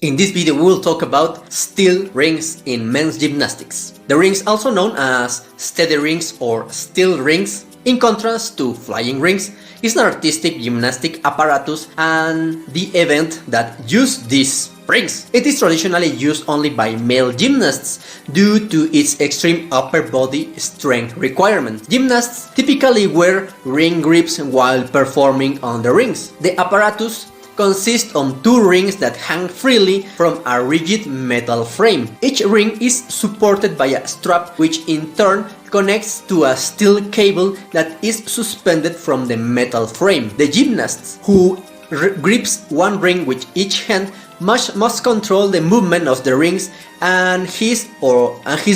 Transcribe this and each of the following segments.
In this video we will talk about steel rings in men's gymnastics. The rings, also known as steady rings or steel rings, in contrast to flying rings, is an artistic gymnastic apparatus and the event that use these rings. It is traditionally used only by male gymnasts due to its extreme upper body strength requirements. Gymnasts typically wear ring grips while performing on the rings. The apparatus consists of two rings that hang freely from a rigid metal frame. Each ring is supported by a strap which in turn connects to a steel cable that is suspended from the metal frame. The gymnast who grips one ring with each hand must control the movement of the rings and his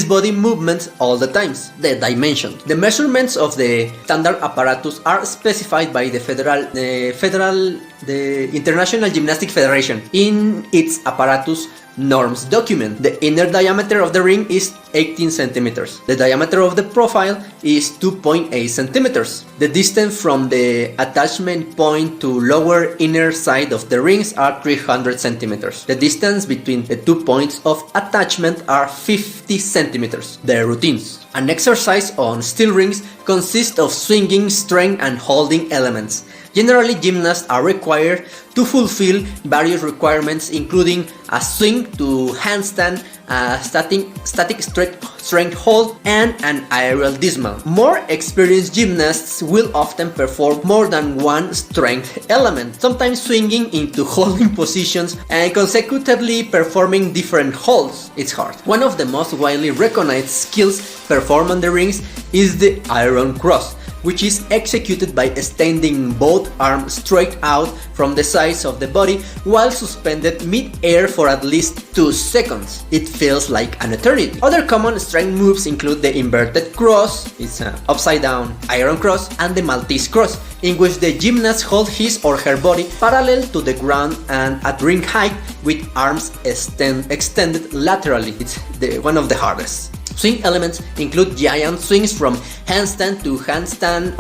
body movements all the times. The dimensions. The measurements of the standard apparatus are specified by the International Gymnastics Federation in its apparatus norms document. The inner diameter of the ring is 18 centimeters. The diameter of the profile is 2.8 centimeters. The distance from the attachment point to lower inner side of the rings are 300 centimeters. The distance between the 2 points of attachment are 50 centimeters. The routines. An exercise on steel rings consists of swinging, strength and holding elements. Generally, gymnasts are required to fulfill various requirements including a swing to handstand, a static strength hold, and an aerial dismount. More experienced gymnasts will often perform more than one strength element, sometimes swinging into holding positions and consecutively performing different holds. It's hard. One of the most widely recognized skills performed on the rings is the iron cross, which is executed by extending both arms straight out from the sides of the body while suspended mid-air for at least 2 seconds. It feels like an eternity. Other common strength moves include the inverted cross, it's an upside down iron cross, and the Maltese cross, in which the gymnast holds his or her body parallel to the ground and at ring height with arms extended laterally. It's one of the hardest. Swing elements include giant swings from handstand to handstand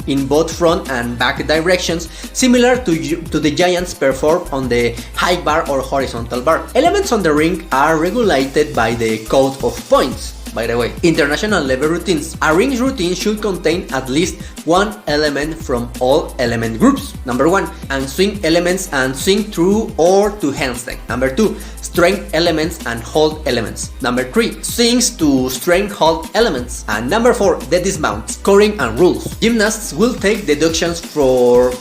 in both front and back directions, similar to the giants performed on the high bar or horizontal bar. Elements on the ring are regulated by the code of points. By the way, international level routines. A ring routine should contain at least one element from all element groups. Number 1, and swing elements and swing through or to handstand. Number 2, strength elements and hold elements. Number 3, swings to strength hold elements. And number 4, the dismount, scoring and rules. Gymnasts will take deductions from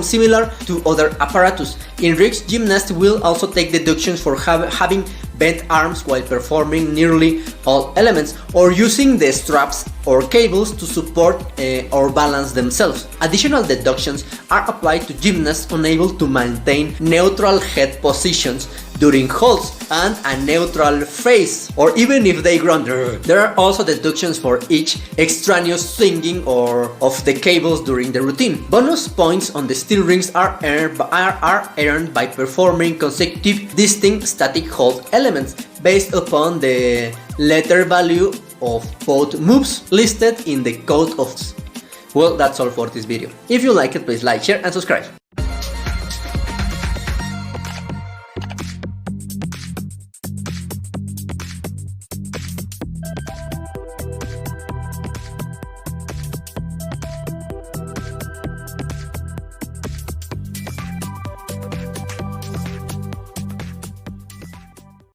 similar to other apparatus. In rigs, gymnasts will also take deductions for having bent arms while performing nearly all elements, or using the straps or cables to support or balance themselves. Additional deductions are applied to gymnasts unable to maintain neutral head positions during holds and a neutral face, or even if they ground. There are also deductions for each extraneous swinging of the cables during the routine. Bonus points on the steel rings are earned by performing consecutive distinct static hold elements based upon the letter value of both moves listed in the code of. Well, that's all for this video. If you like it, please like, share and subscribe.